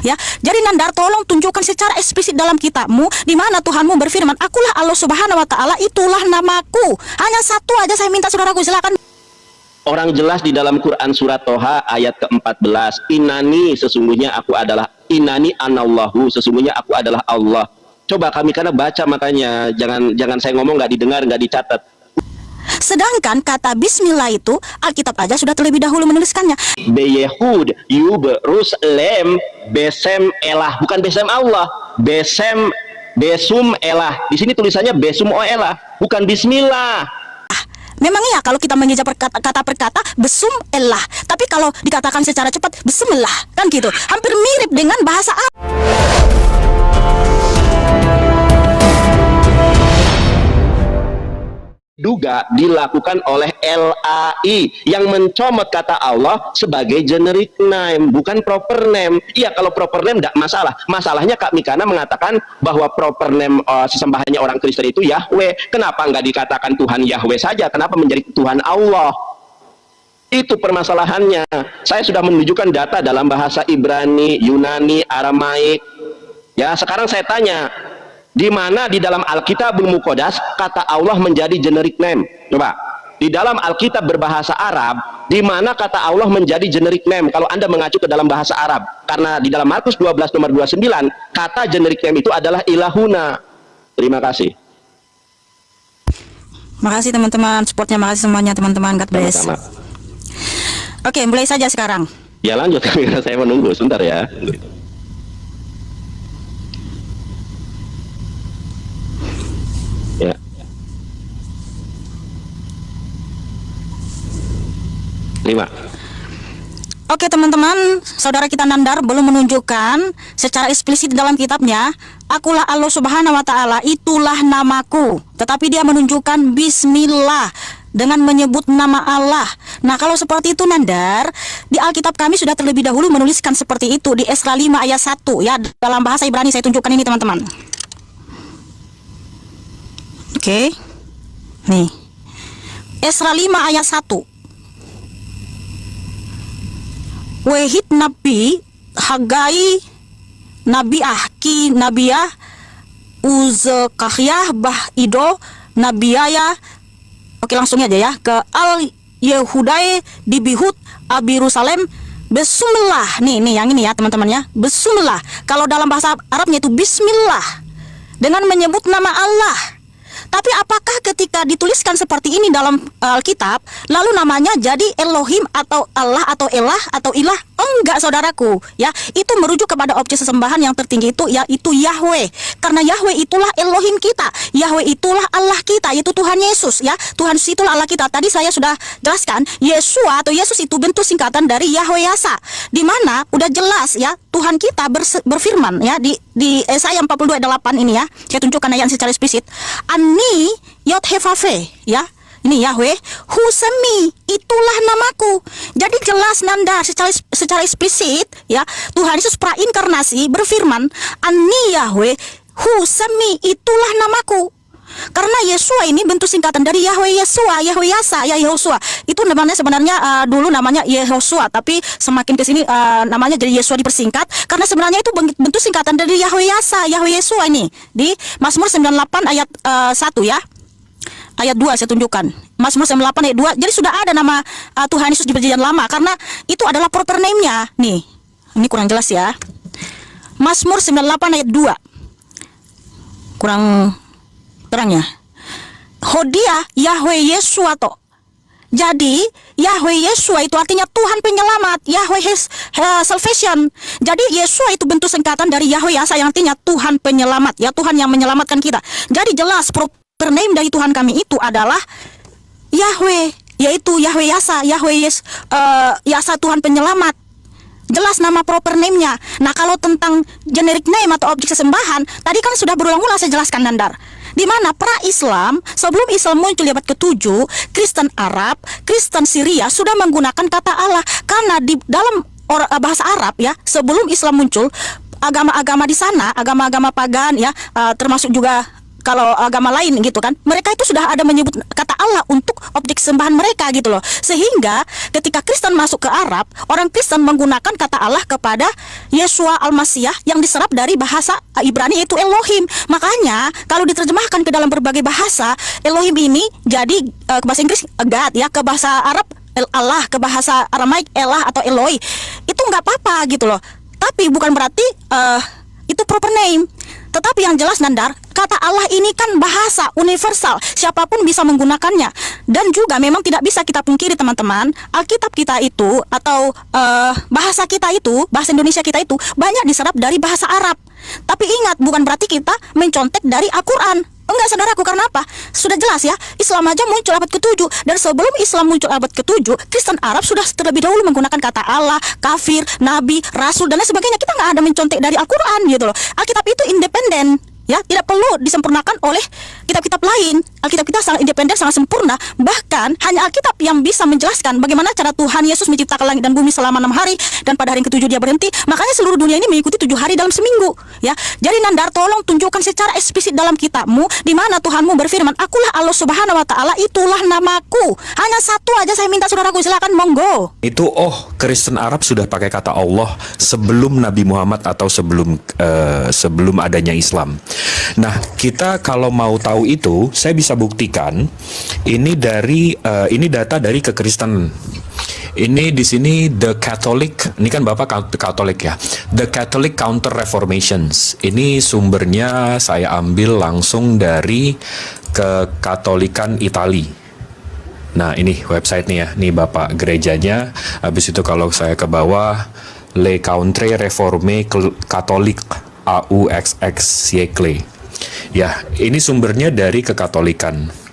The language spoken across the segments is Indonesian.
ya. Jadi Nandar, tolong tunjukkan secara eksplisit dalam kitabmu di mana Tuhanmu berfirman, akulah Allah Subhanahu wa Ta'ala, itulah namaku. Hanya satu aja saya minta saudaraku, silakan. Orang jelas di dalam Quran surat Toha ayat ke-14, Inani, sesungguhnya aku adalah, Inani anallahu, sesungguhnya aku adalah Allah. Coba kami karena baca, makanya jangan saya ngomong nggak didengar, nggak dicatat. Sedangkan kata bismillah itu Alkitab aja sudah terlebih dahulu menuliskannya. Beyehud yub ruslem besem elah, bukan besem Allah, besum elah. Di sini tulisannya besum o elah, bukan bismillah. Memang iya kalau kita mengeja kata per kata besum elah, tapi kalau dikatakan secara cepat bismillah, kan gitu. Hampir mirip dengan bahasa Arab. Duga dilakukan oleh LAI yang mencomot kata Allah sebagai generic name, bukan proper name. Iya, kalau proper name tidak masalah. Masalahnya Kak Mikana mengatakan bahwa proper name sesembahannya orang Kristen itu Yahweh. Kenapa nggak dikatakan Tuhan Yahweh saja? Kenapa menjadi Tuhan Allah? Itu permasalahannya. Saya sudah menunjukkan data dalam bahasa Ibrani, Yunani, Aramaik. Ya, sekarang saya tanya, di mana di dalam Alkitabul Muqaddas kata Allah menjadi generic name? Coba. Di dalam Alkitab berbahasa Arab, di mana kata Allah menjadi generic name? Kalau Anda mengacu ke dalam bahasa Arab, karena di dalam Markus 12 nomor 29, kata generic name itu adalah ilahuna. Terima kasih. Makasih teman-teman, supportnya, makasih semuanya teman-teman. God bless. Sama-sama. Oke, mulai saja sekarang. Ya lanjut, saya menunggu sebentar ya. Ya. Lima. Oke teman-teman, saudara kita Nandar belum menunjukkan secara eksplisit dalam kitabnya, akulah Allah Subhanahu wa Ta'ala, itulah namaku. Tetapi dia menunjukkan bismillah dengan menyebut nama Allah. Nah, kalau seperti itu Nandar, di Alkitab kami sudah terlebih dahulu menuliskan seperti itu di Esra 5 ayat 1 ya, dalam bahasa Ibrani. Saya tunjukkan ini teman-teman. Oke. Nih. Esra 5 ayat 1. Wahid Nabi Hagai Nabiah Ki Nabiah Uzkahyah Bah Ido Nabiaya. Oke, langsung aja ya ke Al Yehudai di Bihut Abi Yerusalem. Bismillah. Nih yang ini ya teman-teman ya. Bismillah. Kalau dalam bahasa Arabnya itu bismillah, dengan menyebut nama Allah. Tapi apakah ketika dituliskan seperti ini dalam Alkitab, lalu namanya jadi Elohim atau Allah atau Elah atau Ilah? Enggak saudaraku, ya. Itu merujuk kepada objek sesembahan yang tertinggi itu, yaitu Yahweh. Karena Yahweh itulah Elohim kita, Yahweh itulah Allah kita, yaitu Tuhan Yesus, ya. Tuhan Yesus itulah Allah kita. Tadi saya sudah jelaskan, Yesua atau Yesus itu bentuk singkatan dari Yahweh Yasa, di mana udah jelas ya Tuhan kita berfirman ya di Yesaya 42:8 ini ya. Saya tunjukkan ayat secara eksplisit. Ani Yod Hevafe, ya. Ini Yahweh, Husemi, itulah namaku. Jadi jelas Nanda secara eksplisit ya, Tuhan Yesus prainkarnasi berfirman, Ani Yahweh, Husemi, itulah namaku. Karena Yesua ini bentuk singkatan dari Yahweh Yesua, Yahweh Yasa, ya Yehosua. Itu namanya sebenarnya dulu namanya Yehosua, tapi semakin ke sini namanya jadi Yesua dipersingkat, karena sebenarnya itu bentuk singkatan dari Yahweh Yasa, Yahweh Yesua ini. Di Mazmur 98 ayat 1 ya. Ayat 2 saya tunjukkan. Mazmur 98 ayat 2. Jadi sudah ada nama Tuhan Yesus di perjanjian lama, karena itu adalah proper name-nya. Nih. Ini kurang jelas ya. Mazmur 98 ayat 2. Kurang terang ya. Hodia Yahweh Yesua to. Jadi Yahweh Yesua itu artinya Tuhan penyelamat, Yahweh salvation. Jadi Yesua itu bentuk singkatan dari Yahweh Yasa yang artinya Tuhan penyelamat, ya, Tuhan yang menyelamatkan kita. Jadi jelas proper name dari Tuhan kami itu adalah Yahweh, yaitu Yahweh Yasa, Yahweh Yasa, Tuhan penyelamat. Jelas nama proper name-nya. Nah, kalau tentang generic name atau objek sesembahan, tadi kan sudah berulang-ulang saya jelaskan Nandar. Di mana pra-Islam, sebelum Islam muncul di abad ke-7, Kristen Arab, Kristen Syria sudah menggunakan kata Allah. Karena di dalam bahasa Arab ya, sebelum Islam muncul, agama-agama di sana, agama-agama pagan ya, termasuk juga kalau agama lain gitu kan, mereka itu sudah ada menyebut kata Allah untuk objek sembahan mereka gitu loh. Sehingga ketika Kristen masuk ke Arab, orang Kristen menggunakan kata Allah kepada Yeshua Al-Masih yang diserap dari bahasa Ibrani yaitu Elohim. Makanya kalau diterjemahkan ke dalam berbagai bahasa, Elohim ini jadi ke bahasa Inggris God ya, ke bahasa Arab Allah, ke bahasa Aramaik Elah atau Eloi. Itu nggak apa-apa gitu loh. Tapi bukan berarti itu proper name. Tetapi yang jelas Nandar, kata Allah ini kan bahasa universal, siapapun bisa menggunakannya. Dan juga memang tidak bisa kita pungkiri teman-teman, Alkitab kita itu atau bahasa kita itu, bahasa Indonesia kita itu banyak diserap dari bahasa Arab. Tapi ingat, bukan berarti kita mencontek dari Al-Quran. Enggak saudaraku, karena apa? Sudah jelas ya, Islam aja muncul abad ke-7. Dan sebelum Islam muncul abad ke-7, Kristen Arab sudah terlebih dahulu menggunakan kata Allah, kafir, nabi, rasul, dan lain sebagainya. Kita nggak ada mencontek dari Al-Quran gitu loh. Alkitab itu independen, ya, tidak perlu disempurnakan oleh kitab-kitab lain. Alkitab kita sangat independen, sangat sempurna. Bahkan hanya Alkitab yang bisa menjelaskan bagaimana cara Tuhan Yesus menciptakan langit dan bumi selama 6 hari, dan pada hari ke-7 dia berhenti. Makanya seluruh dunia ini mengikuti 7 hari dalam seminggu, ya. Jadi Nandar, tolong tunjukkan secara eksplisit dalam kitabmu di mana Tuhanmu berfirman, akulah Allah Subhanahu wa Ta'ala, itulah namaku. Hanya satu aja saya minta saudaraku, silakan monggo. Itu Kristen Arab sudah pakai kata Allah sebelum Nabi Muhammad atau sebelum adanya Islam. Nah, kita kalau mau tahu itu, saya bisa buktikan ini data dari kekristenan. Ini di sini The Catholic, ini kan Bapak Katolik ya. The Catholic Counter Reformations. Ini sumbernya saya ambil langsung dari Kekatolikan Itali. Nah, ini website-nya ya. Nih Bapak gerejanya. Habis itu kalau saya ke bawah, Le Countre Reforme Catholique AUXX siècle. Ya, ini sumbernya dari Kekatolikan.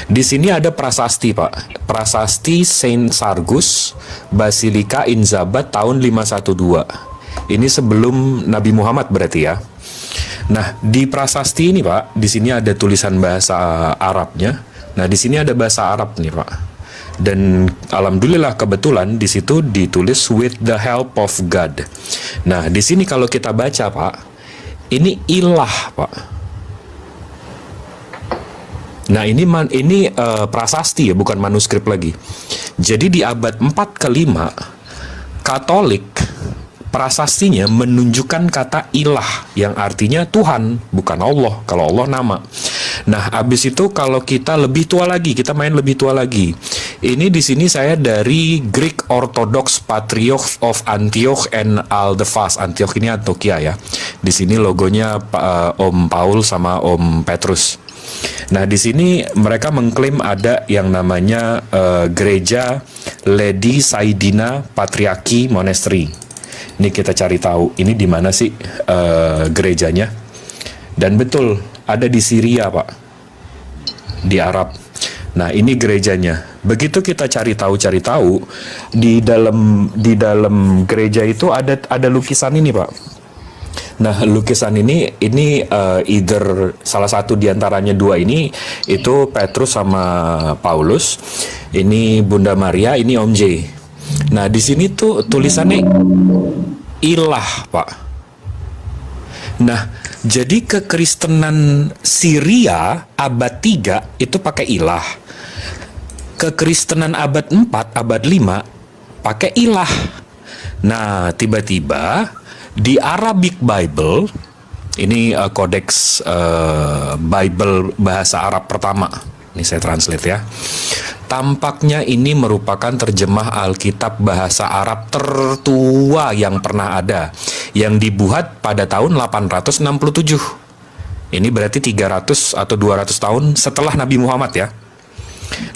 Di sini ada prasasti, Pak. Prasasti Saint Sargus, Basilika Inzabat tahun 512. Ini sebelum Nabi Muhammad berarti ya. Nah, di prasasti ini, Pak, di sini ada tulisan bahasa Arabnya. Nah, di sini ada bahasa Arab nih, Pak. Dan alhamdulillah kebetulan di situ ditulis with the help of God. Nah, di sini kalau kita baca, Pak, ini ilah, Pak. Nah, ini prasasti ya, bukan manuskrip lagi. Jadi di abad 4 ke 5 Katolik prasastinya menunjukkan kata ilah yang artinya Tuhan, bukan Allah. Kalau Allah nama. Nah, habis itu kalau kita lebih tua lagi, kita main lebih tua lagi. Ini di sini saya dari Greek Orthodox Patriarch of Antioch and Aldefas. Antioch ini Antioquia ya. Di sini logonya Om Paul sama Om Petrus. Nah, di sini mereka mengklaim ada yang namanya gereja Lady Saidina Patriarki Monastery. Ini kita cari tahu, ini di mana sih gerejanya? Dan betul, ada di Syria, Pak. Di Arab. Nah, ini gerejanya. Begitu kita cari tahu di dalam gereja itu ada lukisan ini, Pak. Nah, lukisan ini either salah satu diantaranya dua ini itu Petrus sama Paulus, ini Bunda Maria, ini Om J. Nah, di sini tuh tulisannya ilah, Pak. Nah, jadi kekristenan Syria abad 3 itu pakai ilah. Kekristenan abad 4, abad 5 pakai ilah. Nah, tiba-tiba di Arabic Bible, ini kodeks Bible bahasa Arab pertama. Ini saya translate ya. Tampaknya ini merupakan terjemah Alkitab bahasa Arab tertua yang pernah ada, yang dibuat pada tahun 867. Ini berarti 300 atau 200 tahun setelah Nabi Muhammad ya.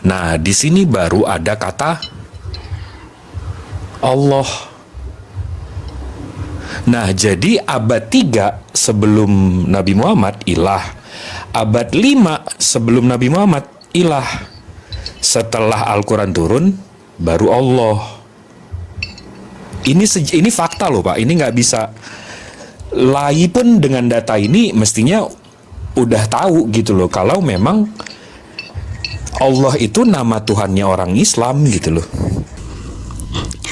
Nah, di sini baru ada kata Allah. Nah, jadi abad 3 sebelum Nabi Muhammad ilah. Abad 5 sebelum Nabi Muhammad ilah. Setelah Al-Quran turun baru Allah. Ini fakta loh, Pak. Ini nggak bisa. Lai pun dengan data ini mestinya udah tahu gitu loh, kalau memang Allah itu nama Tuhannya orang Islam gitu loh.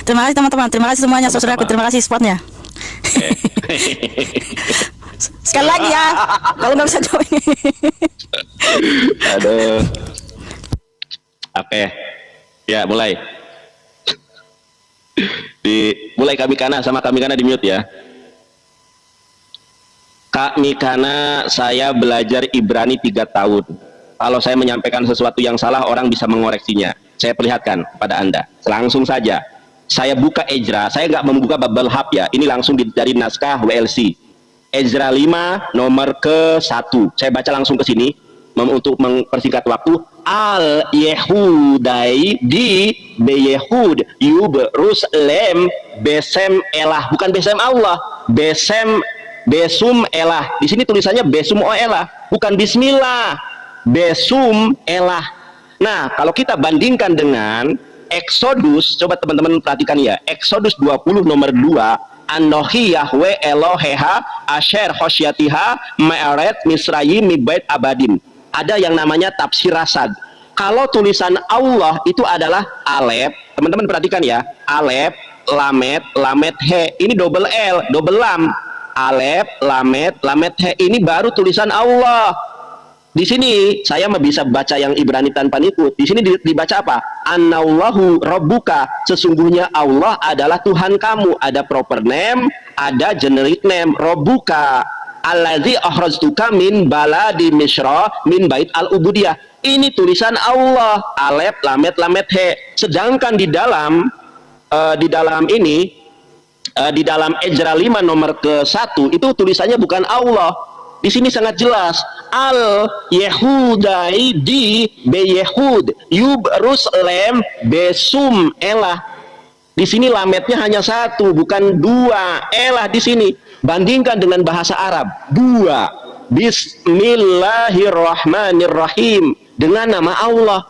Terima kasih teman-teman, terima kasih semuanya saudaraku, terima kasih spotnya. Sekali lagi ya, kalau nggak bisa jawab ini. Aduh. Oke. Ya, mulai. Mulai Kak Mikana, sama Kak Mikana di mute ya. Kak Mikana, saya belajar Ibrani 3 tahun. Kalau saya menyampaikan sesuatu yang salah, orang bisa mengoreksinya. Saya perlihatkan kepada Anda. Langsung saja. Saya buka Ezra. Saya nggak membuka Babel Hub ya. Ini langsung dari naskah WLC. Ezra 5 nomor ke-1. Saya baca langsung ke sini untuk mempersingkat waktu. Al Yehudai di Beyehud Yerusalem Besem Elah, bukan Besem Allah, Besum Elah. Di sini tulisannya Besum O Elah, bukan Bismillah. Besum Elah. Nah, kalau kita bandingkan dengan Exodus, coba teman-teman perhatikan ya. Exodus 20 nomor 2, Anohi Yahweh Eloheha Asher Hosyatiha Me'aret Misrayim Mibait Abadim. Ada yang namanya tafsir Rasad. Kalau tulisan Allah itu adalah Alef, teman-teman perhatikan ya. Alef, Lamet, Lamet He. Ini double L, double Lam. Alef, Lamet, Lamet He. Ini baru tulisan Allah. Di sini saya bisa baca yang Ibrani tanpa nikut. Di sini dibaca apa? Annallahu Rabbuka. Sesungguhnya Allah adalah Tuhan kamu. Ada proper name, ada generic name. Rabbuka. Alladzi akhrajtuka min baladi Misra min bait al-ubudiyah. Ini tulisan Allah, Alef, Lamet, Lamet He. Sedangkan di dalam di dalam Ezra 5 nomor ke-1 itu tulisannya bukan Allah. Di sini sangat jelas. Al Yehudai di Beyehud Yerusalem Besum Elah. Di sini lametnya hanya 1, bukan 2. Elah di sini. Bandingkan dengan bahasa Arab, 2. Bismillahirrahmanirrahim, dengan nama Allah.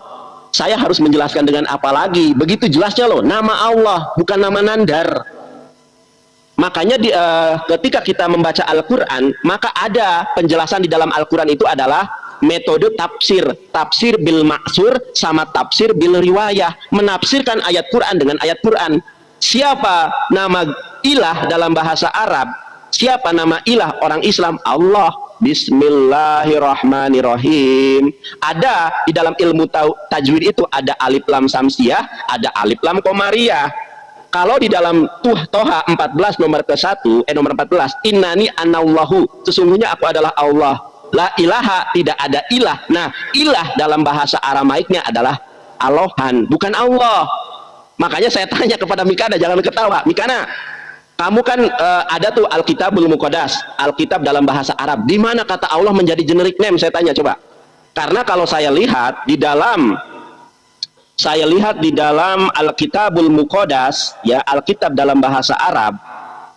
Saya harus menjelaskan dengan apa lagi? Begitu jelasnya loh, nama Allah, bukan nama nandar. Makanya ketika kita membaca Al-Quran, maka ada penjelasan di dalam Al-Quran itu adalah metode tafsir. Tafsir bil maksur sama tafsir bil riwayah. Menafsirkan ayat Quran dengan ayat Quran. Siapa nama ilah dalam bahasa Arab? Siapa nama ilah orang Islam? Allah. Bismillahirrahmanirrahim. Ada di dalam ilmu tajwid itu ada alif lam samsiyah, ada alif lam komariah. Kalau di dalam Toha 14 nomor ke-1, nomor 14, innani anallahu, sesungguhnya aku adalah Allah. La ilaha, tidak ada ilah. Nah, ilah dalam bahasa Aramaiknya adalah Alohan, bukan Allah. Makanya saya tanya kepada Mikana, jangan ketawa. Mikana, kamu kan ada tuh Alkitabul Muqaddas, Alkitab dalam bahasa Arab. Di mana kata Allah menjadi generic name? Saya tanya coba. Karena kalau saya lihat di dalam Alkitabul Muqaddas, ya, Alkitab dalam bahasa Arab.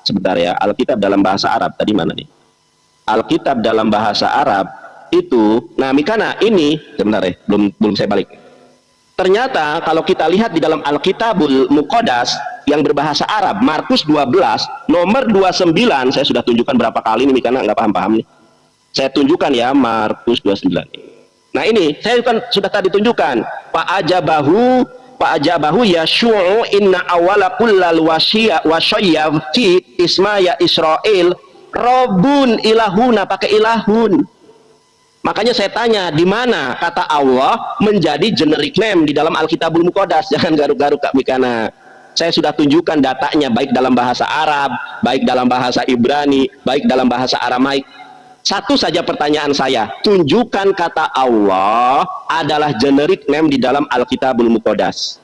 Sebentar ya, Alkitab dalam bahasa Arab tadi mana nih? Alkitab dalam bahasa Arab itu, nah Mikana ini sebentar ya, belum saya balik. Ternyata kalau kita lihat di dalam Alkitabul Muqaddas yang berbahasa Arab, Markus 12 nomor 29, saya sudah tunjukkan berapa kali ini Mikana nggak paham nih. Saya tunjukkan ya, Markus 29. Nah ini saya kan sudah tadi tunjukkan. Pak ajabahu Yashua inna awala kullal wasyaya fi ismaya Israel Robun ilahuna, pakai ilahun. Makanya saya tanya, di mana kata Allah menjadi generic name di dalam Alkitabul Muqaddas? Jangan garuk-garuk Kak Mikana. Saya sudah tunjukkan datanya, baik dalam bahasa Arab, baik dalam bahasa Ibrani, baik dalam bahasa Aramaik. Satu saja pertanyaan saya, tunjukkan kata Allah adalah generic name di dalam Alkitabul Muqaddas.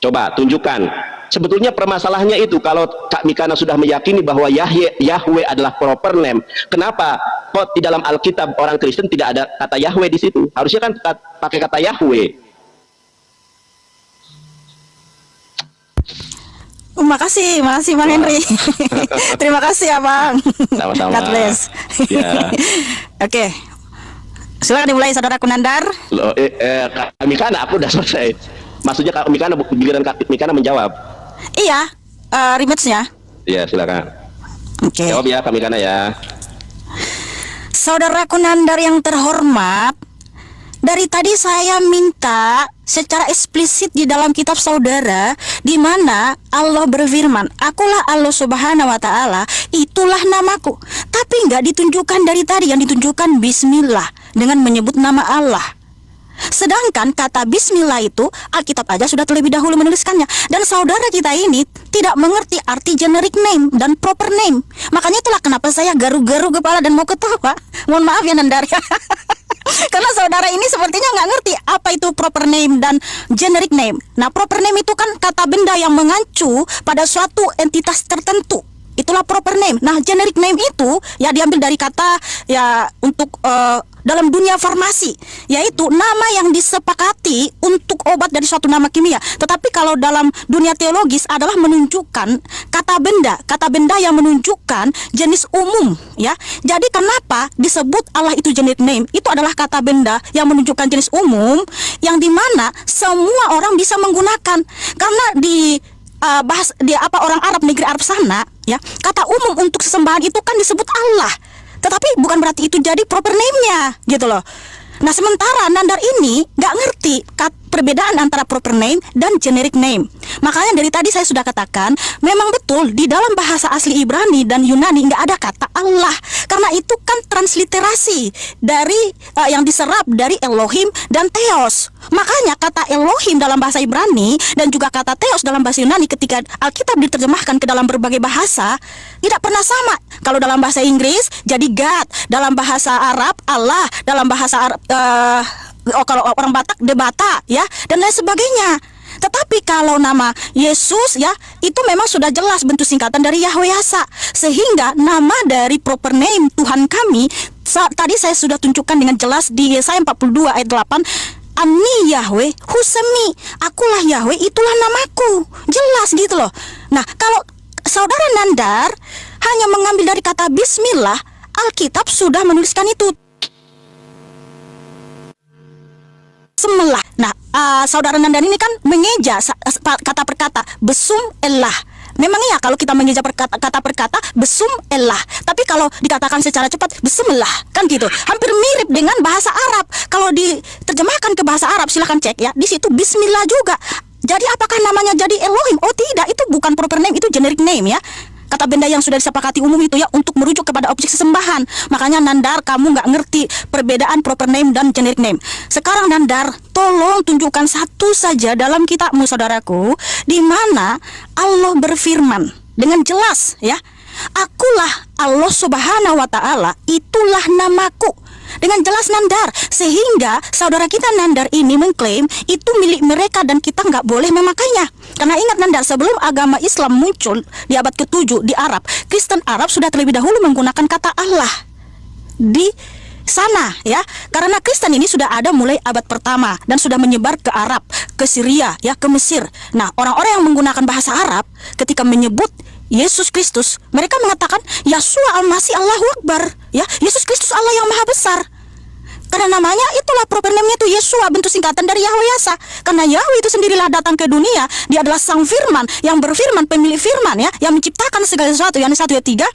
Coba tunjukkan. Sebetulnya permasalahannya itu, kalau Kak Mikana sudah meyakini bahwa Yahweh adalah proper name, kenapa kok di dalam Alkitab orang Kristen tidak ada kata Yahweh di situ? Harusnya kan pakai kata Yahweh. Makasih Bang Henry. Terima kasih ya Bang. Sama-sama. God bless. Ya. Oke. Silakan dimulai Saudara Kunandar. Kak Mikana, aku udah selesai. Maksudnya Kak Mikana, giliran Kak Mikana menjawab. Iya, rematch-nya. Iya, silakan. Oke. Jawab ya Kak Mikana ya. Saudara Kunandar yang terhormat, dari tadi saya minta secara eksplisit di dalam kitab saudara, di mana Allah berfirman, akulah Allah Subhanahu wa Ta'ala, itulah namaku. Tapi nggak ditunjukkan dari tadi, yang ditunjukkan Bismillah dengan menyebut nama Allah. Sedangkan kata Bismillah itu Alkitab aja sudah terlebih dahulu menuliskannya. Dan saudara kita ini tidak mengerti arti generic name dan proper name. Makanya itulah kenapa saya garu-garu kepala dan mau ketawa. Mohon maaf ya Nandar. Karena saudara ini sepertinya nggak ngerti apa itu proper name dan generic name. Nah, proper name itu kan kata benda yang mengacu pada suatu entitas tertentu. Itulah proper name. Nah, generic name itu ya diambil dari kata ya untuk dalam dunia farmasi, yaitu nama yang disepakati untuk obat dari suatu nama kimia. Tetapi kalau dalam dunia teologis adalah menunjukkan kata benda yang menunjukkan jenis umum, ya. Jadi kenapa disebut Allah itu generic name? Itu adalah kata benda yang menunjukkan jenis umum yang dimana semua orang bisa menggunakan. Karena di orang Arab, negeri Arab sana, ya, kata umum untuk sesembahan itu kan disebut Allah. Tetapi bukan berarti itu jadi proper name-nya, gitu loh. Nah, sementara Nandar ini nggak ngerti perbedaan antara proper name dan generic name. Makanya dari tadi saya sudah katakan, memang betul di dalam bahasa asli Ibrani dan Yunani nggak ada kata Allah, karena itu kan transliterasi dari yang diserap dari Elohim dan Theos. Makanya kata Elohim dalam bahasa Ibrani dan juga kata Theos dalam bahasa Yunani ketika Alkitab diterjemahkan ke dalam berbagai bahasa tidak pernah sama. Kalau dalam bahasa Inggris jadi God, dalam bahasa Arab Allah, dalam bahasa Arab kalau orang Batak Debata, ya, dan lain sebagainya. Tetapi kalau nama Yesus, ya, itu memang sudah jelas bentuk singkatan dari Yahweh Yasa. Sehingga nama dari proper name Tuhan kami tadi saya sudah tunjukkan dengan jelas di Yesaya 42 ayat 8. Ani Yahweh Husemi, akulah Yahweh, itulah namaku. Jelas gitu loh. Nah, kalau saudara Nandar hanya mengambil dari kata Bismillah, Alkitab sudah menuliskan itu. Semelah. Nah, saudara Nandar ini kan mengeja kata per kata besum elah. Memang iya kalau kita mengeja kata per kata besum elah. Tapi kalau dikatakan secara cepat besmelah, kan gitu. Hampir mirip dengan bahasa Arab. Kalau diterjemahkan ke bahasa Arab, silahkan cek ya. Di situ Bismillah juga. Jadi apakah namanya jadi Elohim? Oh tidak, itu bukan proper name, itu generic name ya. Kata benda yang sudah disepakati umum itu ya untuk merujuk kepada objek sesembahan. Makanya Nandar, kamu nggak ngerti perbedaan proper name dan generic name. Sekarang Nandar, tolong tunjukkan satu saja dalam kitabmu saudaraku, di mana Allah berfirman dengan jelas ya, akulah Allah Subhanahu wa Ta'ala, itulah namaku. Dengan jelas Nandar, sehingga saudara kita Nandar ini mengklaim itu milik mereka dan kita nggak boleh memakainya. Karena ingat Nandar, sebelum agama Islam muncul di abad ke-7 di Arab, Kristen Arab sudah terlebih dahulu menggunakan kata Allah di sana ya. Karena Kristen ini sudah ada mulai abad pertama dan sudah menyebar ke Arab, ke Syria ya, ke Mesir. Nah, orang-orang yang menggunakan bahasa Arab ketika menyebut Yesus Kristus, mereka mengatakan Yeshua Al-Masih Allahu Akbar ya, Yesus Kristus Allah yang Maha Besar. Karena namanya itulah proper name-nya itu Yeshua, bentuk singkatan dari Yahweh Yasa. Karena Yahweh itu sendirilah datang ke dunia, dia adalah sang firman, yang berfirman, pemilik firman ya, yang menciptakan segala sesuatu. Yohanes 1 ayat 3,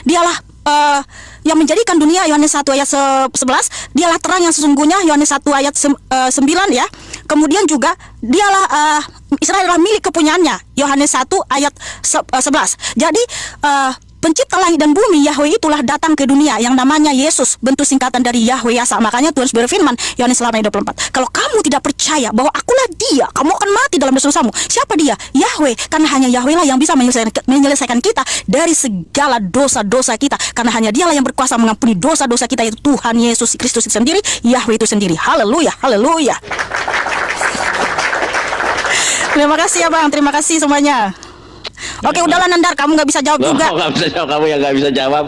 dialah yang menjadikan dunia, Yohanes 1 ayat 11, dialah terang yang sesungguhnya, Yohanes 1 ayat 9 ya. Kemudian juga dialah Israel adalah milik kepunyaannya, Yohanes 1 ayat 11. Jadi pencipta langit dan bumi, Yahweh itulah datang ke dunia yang namanya Yesus, bentuk singkatan dari Yahweh Yasa. Makanya Tuhan berfirman, Yohanes 8 ayat 24, kalau kamu tidak percaya bahwa akulah dia, kamu akan mati dalam dosa-dosamu. Siapa dia? Yahweh. Karena hanya Yahweh lah yang bisa menyelesaikan kita dari segala dosa-dosa kita. Karena hanya dialah yang berkuasa mengampuni dosa-dosa kita, yaitu Tuhan Yesus Kristus itu sendiri, Yahweh itu sendiri. Haleluya, haleluya. Terima kasih ya Bang, terima kasih semuanya. Oke, udahlah Nandar, kamu nggak bisa jawab juga. Nggak bisa jawab, kamu yang nggak bisa jawab.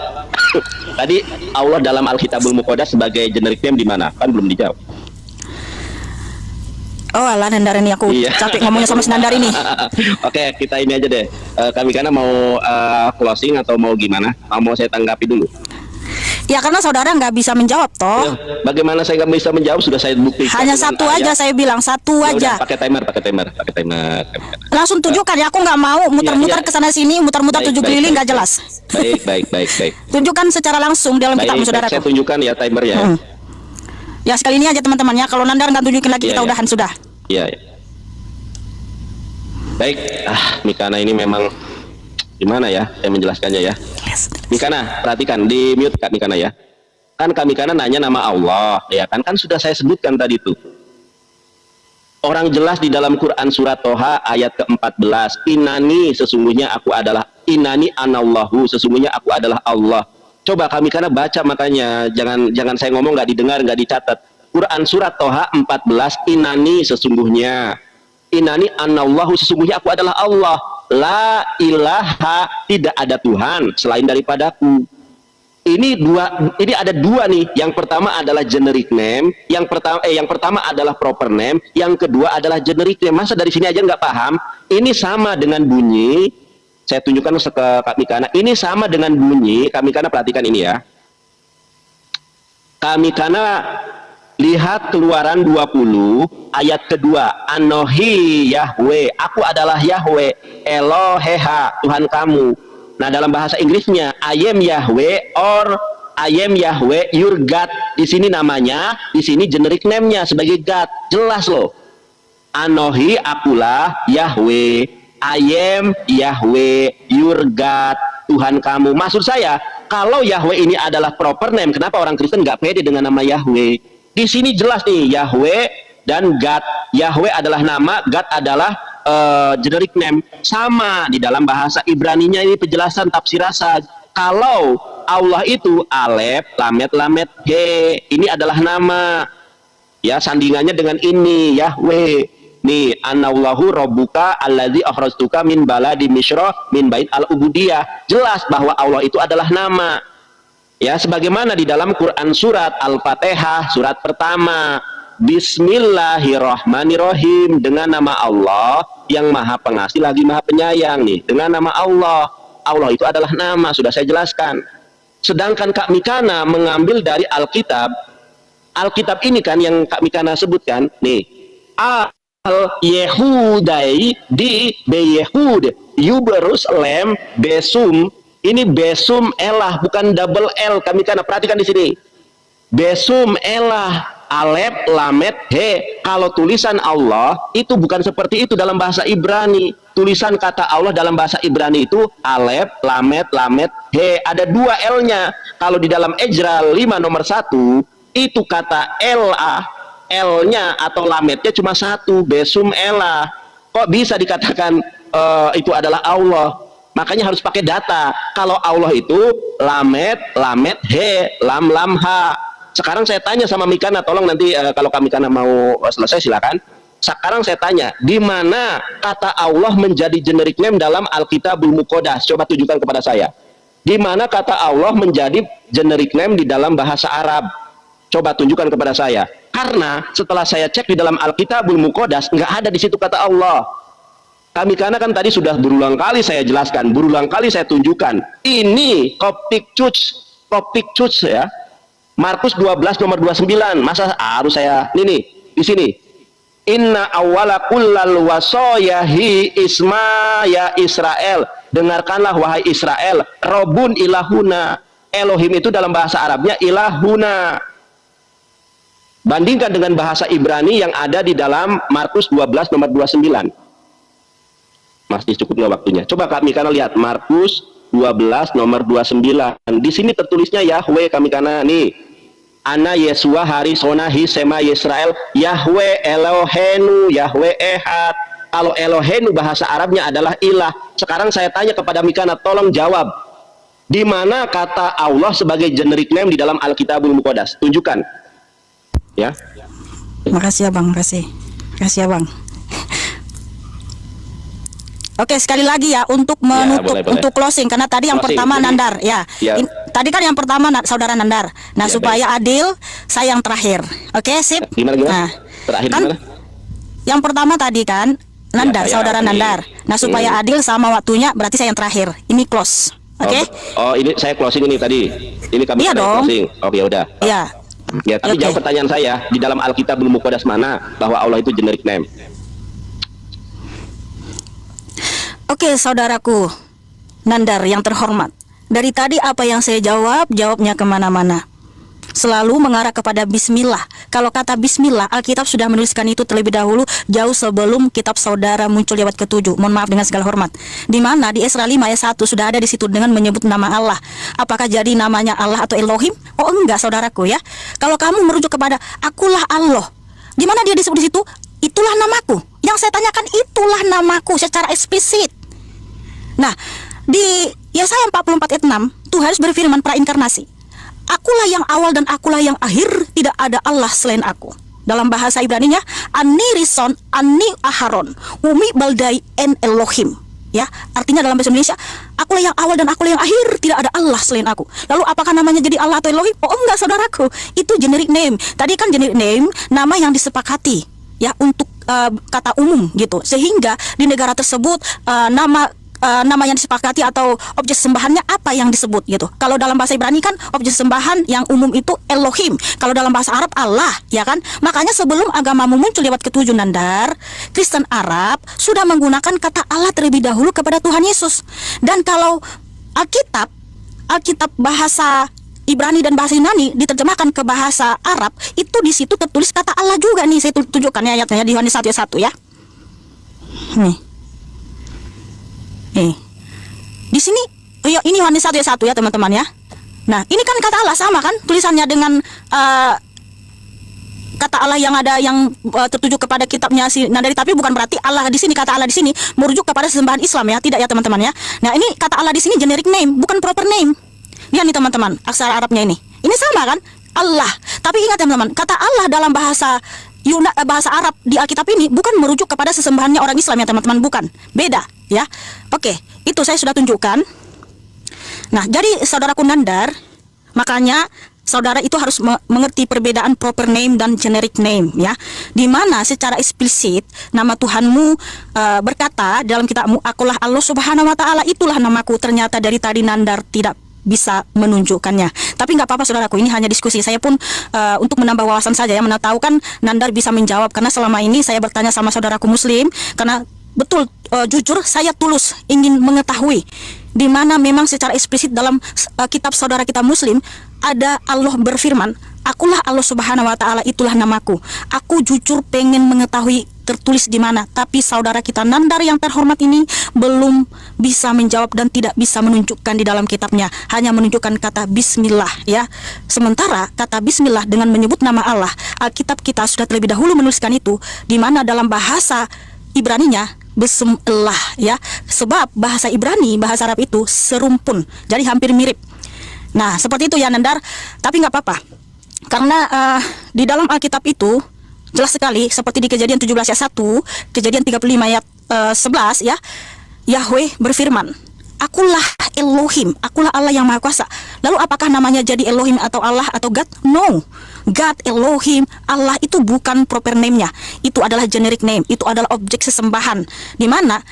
Tadi Allah dalam Alkitabul Muqaddas sebagai generic name di mana? Kan belum dijawab. Oh alah Nandar ini, aku capek ngomongnya sama si Nandar ini. Oke, kita ini aja deh. Kami karena mau closing atau mau gimana? Mau saya tanggapi dulu. Ya karena saudara nggak bisa menjawab toh. Ya, bagaimana saya nggak bisa menjawab? Sudah saya buktikan. Hanya satu aja saya bilang, satu ya aja. Udah, pakai timer. Langsung tunjukkan ya, aku nggak mau muter-muter ke sana sini, muter-muter 7 keliling nggak jelas. Baik. Tunjukkan secara langsung dalam kitabmu saudaraku. Saya tunjukkan ya timer ya. Ya sekali ini aja teman-teman ya. Kalau Nandar nggak tunjukin lagi, kita udahan sudah. Iya. Baik, Mikana ini memang Gimana ya saya menjelaskannya ya? Yes. Mikana, perhatikan di mute Kak Mikana ya. Kan Kak Mikana nanya nama Allah, ya kan? Kan sudah saya sebutkan tadi tuh. Orang jelas di dalam Quran surat Toha ayat ke-14, Inani sesungguhnya aku adalah, Inani anallahu sesungguhnya aku adalah Allah. Coba Kak Mikana baca, makanya jangan saya ngomong nggak didengar, nggak dicatat. Quran surat Toha 14, Inani sesungguhnya, Inani anallahu sesungguhnya aku adalah Allah. La ilaha, tidak ada Tuhan selain daripadaku. Ini ada dua nih. Yang pertama adalah generic name, yang pertama adalah proper name, yang kedua adalah generic name. Masa dari sini aja nggak paham? Ini sama dengan bunyi, saya tunjukkan ke Kak Mikana. Ini sama dengan bunyi, Kak Mikana perhatikan ini ya. Kak Mikana lihat Keluaran 20 ayat kedua, Anohi Yahweh, aku adalah Yahweh, Eloheha, Tuhan kamu. Nah dalam bahasa Inggrisnya I am Yahweh or I am Yahweh your God. Di sini namanya, di sini generic name-nya sebagai God. Jelas loh. Anohi, akulah Yahweh, I am Yahweh your God, Tuhan kamu. Maksud saya, kalau Yahweh ini adalah proper name, kenapa orang Kristen nggak pede dengan nama Yahweh? Di sini jelas nih, Yahweh dan God. Yahweh adalah nama, God adalah generic name. Sama di dalam bahasa Ibraninya, ini penjelasan tafsirasa. Kalau Allah itu Alef, Lamet, Lamet, He, ini adalah nama. Ya, sandingannya dengan ini, Yahweh. Nih, Anallahu Rabbuka alladzi akhrajtuka min baladi Misra min bait al-ubudiyah. Jelas bahwa Allah itu adalah nama. Ya, sebagaimana di dalam Quran surat Al-Fatihah, surat pertama, Bismillahirrahmanirrahim, dengan nama Allah yang maha pengasih lagi maha penyayang nih, dengan nama Allah. Allah itu adalah nama, sudah saya jelaskan. Sedangkan Kak Mikana mengambil dari Alkitab. Alkitab ini kan yang Kak Mikana sebutkan, nih, Al-Yehudai di Beyehud, Yuberusalem, Besum. Ini Besum Elah, bukan double L. Kami karena perhatikan di sini. Besum Elah, Alef, Lamet, He. Kalau tulisan Allah itu bukan seperti itu dalam bahasa Ibrani. Tulisan kata Allah dalam bahasa Ibrani itu Alef, Lamet, Lamet, He. Ada dua L-nya. Kalau di dalam Ejra 5 nomor 1 itu kata L-A, L-nya atau Lametnya cuma satu, Besum Elah. Kok bisa dikatakan itu adalah Allah? Makanya harus pakai data. Kalau Allah itu Lamet, Lamet, He, Lam, Lam, Ha. Sekarang saya tanya sama Mikana, tolong nanti kalau kami Mikana mau selesai silakan. Sekarang saya tanya, di mana kata Allah menjadi generic name dalam Alkitabul Muqaddas? Coba tunjukkan kepada saya. Di mana kata Allah menjadi generic name di dalam bahasa Arab? Coba tunjukkan kepada saya. Karena setelah saya cek di dalam Alkitabul Muqaddas, nggak ada di situ kata Allah. Kami karena kan tadi sudah berulang kali saya jelaskan, berulang kali saya tunjukkan. Ini Coptic Church ya. Markus 12 nomor 29. Masa harus saya ini di sini. Inna awwala kullal wasoyahi isma ya Israel. Dengarkanlah wahai Israel, Robun ilahuna. Elohim itu dalam bahasa Arabnya ilahuna. Bandingkan dengan bahasa Ibrani yang ada di dalam Markus 12 nomor 29. Masih cukup nggak waktunya? Coba kami karena lihat Markus 12 nomor 29. Di sini tertulisnya Yahweh kami karena nih. Ana Yesua hari sonahi sema Yisrael Yahweh Elohenu Yahweh Ehad. Kalau Elohenu bahasa Arabnya adalah ilah. Sekarang saya tanya kepada Mikana, tolong jawab. Di mana kata Allah sebagai generic name di dalam Alkitabul Muqaddas? Tunjukkan. Ya. Makasih Abang, makasih. Makasih Abang. Oke, sekali lagi ya untuk menutup, boleh. untuk closing, karena tadi yang Closing, pertama jadi, Nandar ya. ya. Tadi kan yang pertama Saudara Nandar. Nah, Ya, supaya adil, saya yang terakhir. Oke, sip. Gimana? Nah, Terakhir kan, gimana? yang pertama tadi kan Nandar, Ya, Saudara oke. Nandar. Nah, supaya adil sama waktunya, berarti saya yang terakhir. Ini close. Oke? Oh, ini saya closing ini tadi. Ini kami Iya dong. closing. Oke, udah. Iya. Ya, tapi Oke. jawab pertanyaan saya, di dalam Alkitabul Muqaddas mana bahwa Allah itu generic name? Oke, saudaraku Nandar yang terhormat. Dari tadi apa yang saya jawab, jawabnya kemana-mana. selalu mengarah kepada bismillah. Kalau kata bismillah, Alkitab sudah menuliskan itu terlebih dahulu, jauh sebelum kitab saudara muncul di abad ke-7. Mohon maaf dengan segala hormat. Di mana di Esra 5 ayat 1 sudah ada di situ dengan menyebut nama Allah. Apakah jadi namanya Allah atau Elohim? Oh enggak, saudaraku ya. Kalau kamu merujuk kepada akulah Allah, di mana dia disebut di situ? Itulah namaku. Yang saya tanyakan, itulah namaku secara eksplisit. Nah, di Yesaya 44 ayat 6, Tuhan Yesus berfirman prainkarnasi. Akulah yang awal dan akulah yang akhir, tidak ada Allah selain aku. Dalam bahasa Ibraninya, Ani Rison, Ani Aharon, Umi Baldai en Elohim. Ya, artinya dalam bahasa Indonesia, akulah yang awal dan akulah yang akhir, tidak ada Allah selain aku. Lalu apakah namanya jadi Allah atau Elohim? Oh enggak, saudaraku, itu generic name. Tadi kan generic name, nama yang disepakati ya untuk kata umum gitu. Sehingga di negara tersebut nama yang disepakati atau objek sembahannya apa yang disebut gitu. Kalau dalam bahasa Ibrani kan objek sembahan yang umum itu Elohim. Kalau dalam bahasa Arab Allah, ya kan? Makanya sebelum agamamu muncul di abad ke-7 Nandar, Kristen Arab sudah menggunakan kata Allah terlebih dahulu kepada Tuhan Yesus. Dan kalau Alkitab bahasa Ibrani dan bahasa Yunani diterjemahkan ke bahasa Arab, itu di situ tertulis kata Allah juga nih. Saya tunjukkan ya ayatnya di Yohanes 1 ayat 1 ya. Di sini ini Yohanes 1 ayat 1 ya teman-teman ya. Nah, ini kan kata Allah sama kan tulisannya dengan kata Allah yang ada yang tertuju kepada kitabnya si Nandari, tapi bukan berarti Allah di sini, kata Allah di sini merujuk kepada sesembahan Islam ya, tidak ya teman-teman ya. Nah, ini kata Allah di sini generic name, bukan proper name. Lihat nih teman-teman, aksara Arabnya ini. Ini sama kan? Allah. Tapi ingat teman-teman, kata Allah dalam bahasa Arab di Alkitab ini bukan merujuk kepada sesembahannya orang Islam ya teman-teman, bukan. Beda ya. Oke, itu saya sudah tunjukkan. Nah, jadi saudaraku Nandar, makanya saudara itu harus mengerti perbedaan proper name dan generic name ya. Di mana secara eksplisit nama Tuhanmu berkata dalam kitabmu, akulah Allah Subhanahu wa taala, itulah namaku. Ternyata dari tadi Nandar tidak bisa menunjukkannya. Tapi nggak apa-apa saudaraku, ini hanya diskusi. Saya pun untuk menambah wawasan saja ya, mana tahu kan Nandar bisa menjawab, karena selama ini saya bertanya sama saudaraku muslim, karena betul jujur saya tulus ingin mengetahui di mana memang secara eksplisit dalam kitab saudara kita muslim ada Allah berfirman, akulah Allah Subhanahu wa taala, itulah namaku. Aku jujur pengen mengetahui tertulis di mana, tapi saudara kita Nandar yang terhormat ini belum bisa menjawab dan tidak bisa menunjukkan di dalam kitabnya, hanya menunjukkan kata bismillah ya. Sementara kata bismillah dengan menyebut nama Allah, Alkitab kita sudah terlebih dahulu menuliskan itu, di mana dalam bahasa Ibraninya bismillah ya. Sebab bahasa Ibrani, bahasa Arab itu serumpun, jadi hampir mirip. Nah, seperti itu ya Nandar. Tapi nggak apa-apa, karena di dalam Alkitab itu jelas sekali, seperti di Kejadian 17 ayat 1, Kejadian 35 ayat 11 ya, Yahweh berfirman, akulah Elohim, akulah Allah yang Maha Kuasa. Lalu apakah namanya jadi Elohim atau Allah atau God? No. God, Elohim, Allah itu bukan proper name-nya. Itu adalah generic name, itu adalah objek sesembahan. Di mana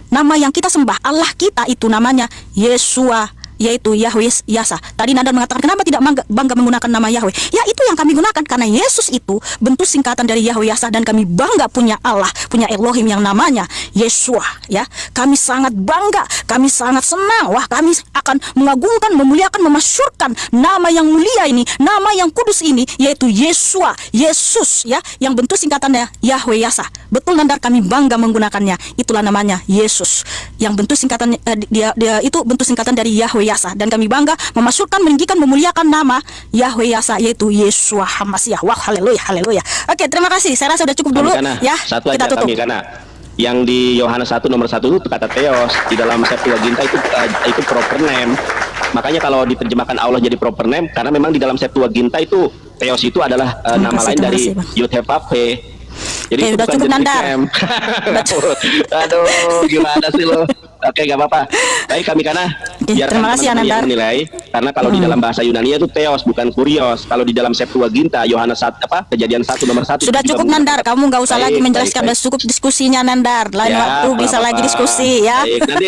nama yang kita sembah, Allah kita itu namanya Yesua, yaitu Yahweh Yasa. Tadi Nandar mengatakan kenapa tidak bangga menggunakan nama Yahweh? Ya itu yang kami gunakan, karena Yesus itu bentuk singkatan dari Yahweh Yasa, dan kami bangga punya Allah, punya Elohim yang namanya Yesua ya. Kami sangat bangga, kami sangat senang. Wah, kami akan mengagungkan, memuliakan, memasyurkan nama yang mulia ini, nama yang kudus ini, yaitu Yesua, Yesus ya, yang bentuk singkatannya Yahweh Yasa. Betul Nandar, kami bangga menggunakannya. Itulah namanya Yesus, yang bentuk singkatannya dia itu bentuk singkatan dari Yahweh Yasa, dan kami bangga memasyurkan, meninggikan, memuliakan nama Yahweh Yasa, yaitu Yesua HaMashiach. Wah, haleluya, haleluya. Oke, terima kasih. Saya rasa sudah cukup dulu ya. Satu kita aja tutup. kami, karena yang di Yohanes 1 nomor 1 itu kata Theos, di dalam Septuaginta itu proper name. Makanya kalau diterjemahkan Allah jadi proper name, karena memang di dalam Septuaginta itu Theos itu adalah nama lain dari Yud-Heh-Vav-He. Jadi oke, udah cukup Nandar. Aduh, gimana sih lo? Oke, gak apa-apa. Baik kami, karena biarkan terima kasih teman-teman Nandar yang menilai. Karena kalau di dalam bahasa Yunani itu Theos, bukan Kurios. Kalau di dalam Septuaginta, Yohanes 1 Kejadian 1 nomor 1. sudah cukup Nandar, kamu nggak usah lagi menjelaskan. Sudah cukup diskusinya Nandar. Lain waktu bisa lagi diskusi ya. Baik, nanti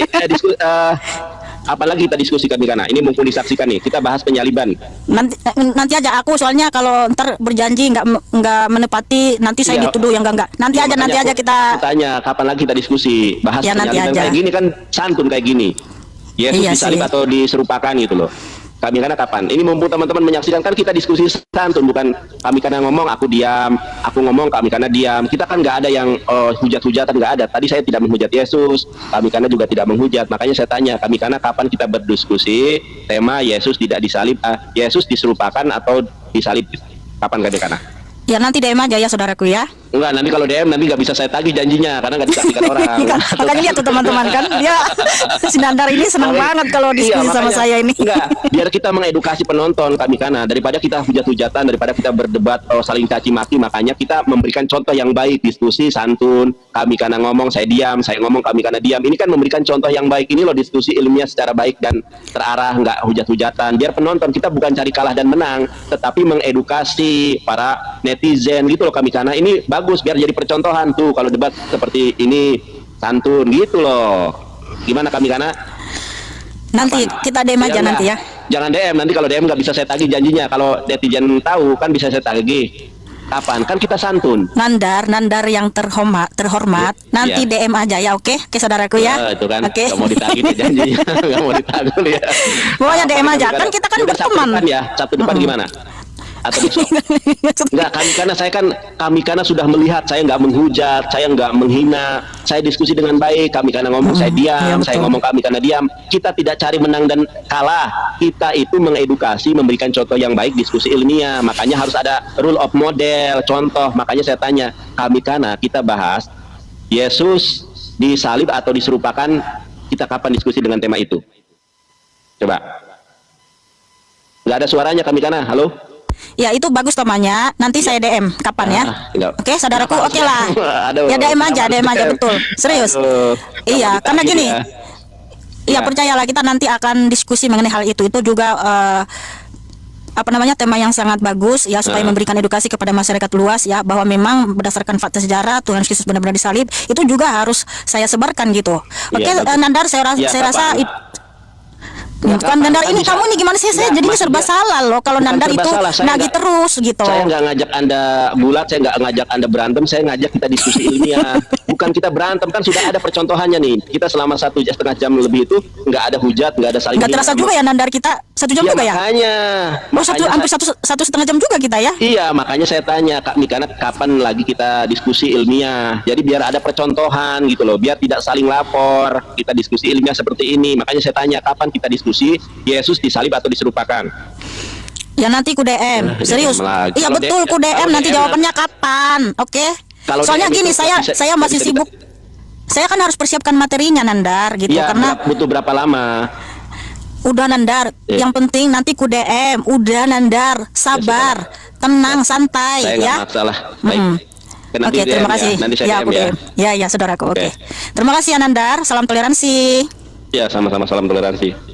apalagi kita diskusi kami, karena ini mumpung disaksikan nih, kita bahas penyaliban. Nanti aja aku, soalnya kalau ntar berjanji nggak menepati, nanti saya dituduh yang enggak. Nanti aja kita tanya kapan lagi kita diskusi bahas ya, penyaliban kayak gini kan, santun kayak gini. Yesus iya disalib sih, atau diserupakan gitu loh. Kami Kana kapan? Ini mumpung teman-teman menyaksikan, kan kita diskusi santun, bukan Kami Kana ngomong aku diam, aku ngomong Kami Kana diam. Kita kan nggak ada yang hujat-hujatan, nggak ada. Tadi saya tidak menghujat Yesus, Kami Kana juga tidak menghujat. Makanya saya tanya, Kami Kana kapan kita berdiskusi tema Yesus tidak disalib, Yesus diserupakan atau disalib? Kapan Kami Kana? Ya nanti DM aja ya saudaraku ya. Enggak, nanti kalau DM nanti nggak bisa saya tagih janjinya karena nggak dikasihkan orang. Makanya lihat tuh teman-teman kan, dia si Nandar ini senang banget kalau diskusi sama makanya, saya ini. Enggak, biar kita mengedukasi penonton Kami Kana, daripada kita hujat-hujatan, daripada kita berdebat saling caci maki, makanya kita memberikan contoh yang baik, diskusi santun, Kami Kana ngomong saya diam, saya ngomong Kami Kana diam. Ini kan memberikan contoh yang baik, ini loh diskusi ilmiah secara baik dan terarah, nggak hujat-hujatan. Biar penonton kita bukan cari kalah dan menang, tetapi mengedukasi para netizen gitu loh Kami Kana. Ini bagus biar jadi percontohan tuh kalau debat seperti ini santun gitu loh. Gimana Kami Kana? Nanti kita DM aja nanti ya. Jangan DM, nanti kalau DM nggak bisa saya tagih janjinya. Kalau netizen tahu kan bisa saya tagih. Kapan? Kan kita santun. Nandar yang terhormat, nanti DM aja ya, oke saudaraku ya. Itu kan Oke. nggak mau ditagih deh janjinya, nggak mau ditagih ya. Pokoknya DM aja, kan kita kan Udah berteman. Sabtu depan ya, Sabtu depan gimana? Atau besok? Enggak, Kami Kana sudah melihat saya nggak menghujat, saya nggak menghina, saya diskusi dengan baik. Kami Kana ngomong saya diam, iya, saya betul. ngomong Kami Kana diam. Kita tidak cari menang dan kalah, kita itu mengedukasi, memberikan contoh yang baik, diskusi ilmiah. Makanya harus ada rule of model, contoh. Makanya saya tanya, Kami Kana kita bahas Yesus disalib atau diserupakan, kita kapan diskusi dengan tema itu? Coba. Nggak ada suaranya Kami Kana, halo? Ya itu bagus temanya. Nanti saya DM kapan ya. Enggak. Oke saudaraku, oke lah. Aduh, Ya DM aja betul. Serius. Aduh, Iya, kamu karena ditagih gini. ya. Iya Ya. percayalah, kita nanti akan diskusi mengenai hal itu. Itu juga apa namanya, tema yang sangat bagus ya, supaya memberikan edukasi kepada masyarakat luas ya, bahwa memang berdasarkan fakta sejarah Tuhan Yesus benar-benar disalib. Itu juga harus saya sebarkan gitu. Oke, Iya, bagus. Nandar, saya Iya, rasa kapan? kan Nandar ini Bisa. kamu nih gimana sih, saya Nggak, jadinya maksud serba dia- salah loh kalau bukan Nandar serba itu salah, saya nagih nggak- terus gitu. Saya nggak ngajak Anda bulat, saya nggak ngajak Anda berantem, saya ngajak kita diskusi ilmiah. Bukan kita berantem, kan sudah ada percontohannya nih. Kita selama 1,5 jam lebih itu nggak ada hujat, nggak ada saling Nggak terasa hina. juga ya Nandar, kita 1 jam Iya, juga ya? makanya. Oh, hampir Makanya satu setengah jam juga kita ya? Iya, makanya saya tanya Kak Mikana kapan lagi kita diskusi ilmiah. Jadi biar ada percontohan gitu loh, biar tidak saling lapor. Kita diskusi ilmiah seperti ini. Makanya saya tanya kapan kita diskusi Yesus disalib atau diserupakan. Ya nanti ku DM, serius. DM lagi. Iya Kalau betul, ku DM kalau nanti DM jawabannya kapan, oke? Kalau Soalnya DM gini, itu saya bisa- masih bisa sibuk. Saya kan harus persiapkan materinya Nandar gitu, Iya, karena butuh berapa lama? udah Nandar. Iya. Yang penting nanti ku DM, udah Nandar, sabar, tenang, santai Saya ya. nggak masalah. Baik. Nanti Oke, DM terima ya. kasih. Nanti saya Ya, DM aku ya. DM. Ya, saudaraku. Oke. Oke. Terima kasih ya Nandar. Salam toleransi. Ya, sama-sama, salam toleransi.